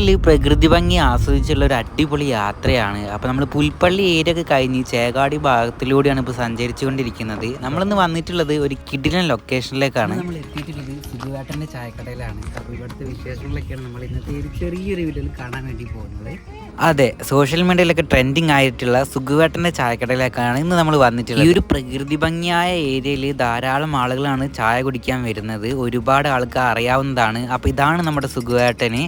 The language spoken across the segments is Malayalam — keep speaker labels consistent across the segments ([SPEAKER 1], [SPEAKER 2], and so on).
[SPEAKER 1] പുൽപ്പള്ളിയിൽ പ്രകൃതി ഭംഗി ആസ്വദിച്ചുള്ള ഒരു അടിപൊളി യാത്രയാണ്. അപ്പോൾ നമ്മൾ പുൽപ്പള്ളി ഏരിയ ഒക്കെ കഴിഞ്ഞ് ചേകാടി ഭാഗത്തിലൂടെയാണ് ഇപ്പോൾ സഞ്ചരിച്ചുകൊണ്ടിരിക്കുന്നത്. നമ്മളിന്ന് വന്നിട്ടുള്ളത് ഒരു കിടിലൻ ലൊക്കേഷനിലേക്കാണ്. നമ്മൾ എത്തിയിട്ടുള്ളത് സുഖുവേട്ടൻ്റെ ചായക്കടയിലാണ്. അപ്പോൾ ഇവിടുത്തെ വിശേഷങ്ങളൊക്കെയാണ് നമ്മൾ ഇന്നത്തെ ഒരു ചെറിയൊരു വീഡിയോയിൽ കാണാൻ വേണ്ടി പോകുന്നത്. അതെ, സോഷ്യൽ മീഡിയയിലൊക്കെ ട്രെൻഡിങ് ആയിട്ടുള്ള സുഖുവേട്ടൻ്റെ ചായക്കടയിലേക്കാണ് ഇന്ന് നമ്മൾ വന്നിട്ടുള്ളത്. ഈ ഒരു പ്രകൃതി ഭംഗിയായ ഏരിയയിൽ ധാരാളം ആളുകളാണ് ചായ കുടിക്കാൻ വരുന്നത്. ഒരുപാട് ആൾക്ക് അറിയാവുന്നതാണ്. അപ്പോൾ ഇതാണ് നമ്മുടെ സുഖുവേട്ടന്.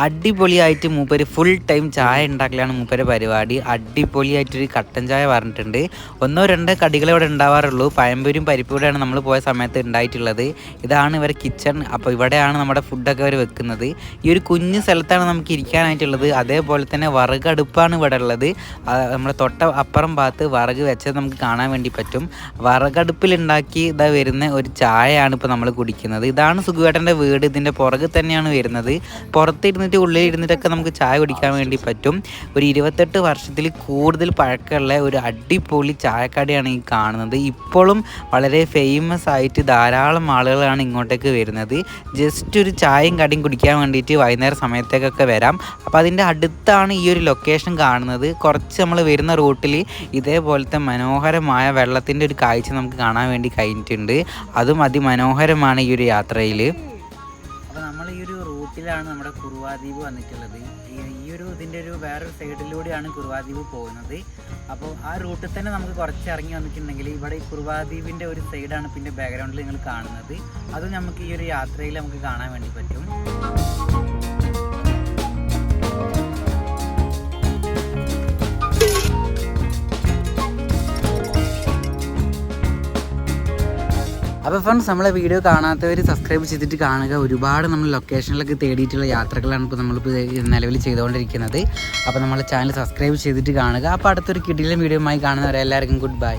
[SPEAKER 1] അടിപൊളിയായിട്ട് മൂപ്പര് ഫുൾ ടൈം ചായ ഉണ്ടാക്കലാണ് മൂപ്പര് പരിപാടി. അടിപൊളിയായിട്ടൊരു കട്ടൻ ചായ പറഞ്ഞിട്ടുണ്ട്. 1-2 കടികളെ ഇവിടെ ഉണ്ടാവാറുള്ളൂ. പഴംപൊരിയും പരിപ്പൂടെയാണ് നമ്മൾ പോയ സമയത്ത് ഉണ്ടായിട്ടുള്ളത്. ഇതാണ് ഇവരെ കിച്ചൺ. അപ്പോൾ ഇവിടെയാണ് നമ്മുടെ ഫുഡൊക്കെ അവർ വെക്കുന്നത്. ഈ ഒരു കുഞ്ഞു സ്ഥലത്താണ് നമുക്ക് ഇരിക്കാനായിട്ടുള്ളത്. അതേപോലെ തന്നെ വിറകടുപ്പാണ് ഇവിടെ ഉള്ളത്. നമ്മുടെ അപ്പുറം ഭാഗത്ത് വിറക് വെച്ചത് നമുക്ക് കാണാൻ വേണ്ടി പറ്റും. വിറകടുപ്പിലുണ്ടാക്കി ഇതാ വരുന്ന ഒരു ചായയാണ് ഇപ്പോൾ നമ്മൾ കുടിക്കുന്നത്. ഇതാണ് സുഖുവേട്ടൻ്റെ വീട്. ഇതിൻ്റെ പുറകെ തന്നെയാണ് വരുന്നത്. പുറത്തിരുന്നിട്ട് ഉള്ളിലിരുന്നിട്ടൊക്കെ നമുക്ക് ചായ കുടിക്കാൻ വേണ്ടി പറ്റും. ഒരു 28 വർഷത്തിൽ കൂടുതൽ പഴക്കമുള്ള ഒരു അടിപൊളി ചായക്കടയാണ് ഈ കാണുന്നത്. ഇപ്പോഴും വളരെ ഫേമസ് ആയിട്ട് ധാരാളം ആളുകളാണ് ഇങ്ങോട്ടേക്ക് വരുന്നത്. ജസ്റ്റ് ഒരു ചായയും കടിയും കുടിക്കാൻ വേണ്ടിയിട്ട് വൈകുന്നേരം സമയത്തേക്കൊക്കെ വരാം. അപ്പോൾ അതിൻ്റെ അടുത്താണ് ഈ ഒരു ലൊക്കേഷൻ കാണുന്നത്. കുറച്ച് നമ്മൾ വരുന്ന റൂട്ടിൽ ഇതേപോലത്തെ മനോഹരമായ വെള്ളത്തിൻ്റെ ഒരു കാഴ്ച നമുക്ക് കാണാൻ വേണ്ടി കഴിഞ്ഞിട്ടുണ്ട്. അതും അതിമനോഹരമാണ് ഈ ഒരു യാത്രയിൽ. അപ്പോൾ നമ്മൾ ഈ ഒരു റൂട്ടിലാണ് നമ്മുടെ കുറുവാദ്വീപ് വന്നിട്ടുള്ളത്. ഇതിൻ്റെ ഒരു വേറൊരു സൈഡിലൂടെയാണ് കുറുവാദ്വീപ് പോകുന്നത്. അപ്പോൾ ആ റൂട്ടിൽ തന്നെ നമുക്ക് കുറച്ച് ഇറങ്ങി വന്നിട്ടുണ്ടെങ്കിൽ ഇവിടെ ഈ കുറുവാദ്വീപിൻ്റെ ഒരു സൈഡാണ് പിന്നെ ബാക്ക്ഗ്രൗണ്ടിൽ നിങ്ങൾ കാണുന്നത്. അതും നമുക്ക് ഈ ഒരു യാത്രയിൽ നമുക്ക് കാണാൻ വേണ്ടി പറ്റും. അപ്പോൾ ഫ്രണ്ട്സ്, നമ്മളെ വീഡിയോ കാണാത്തവർ സബ്സ്ക്രൈബ് ചെയ്തിട്ട് കാണുക. ഒരുപാട് നമ്മൾ ലൊക്കേഷനിലൊക്കെ തേടിയിട്ടുള്ള യാത്രകളാണ് ഇപ്പോൾ നമ്മളിപ്പോൾ നിലവിൽ ചെയ്തുകൊണ്ടിരിക്കുന്നത്. അപ്പോൾ നമ്മളെ ചാനൽ സബ്സ്ക്രൈബ് ചെയ്തിട്ട് കാണുക. അപ്പോൾ അടുത്തൊരു കിടിലൻ വീഡിയോയുമായി കാണുന്നവരെ എല്ലാവർക്കും ഗുഡ് ബൈ.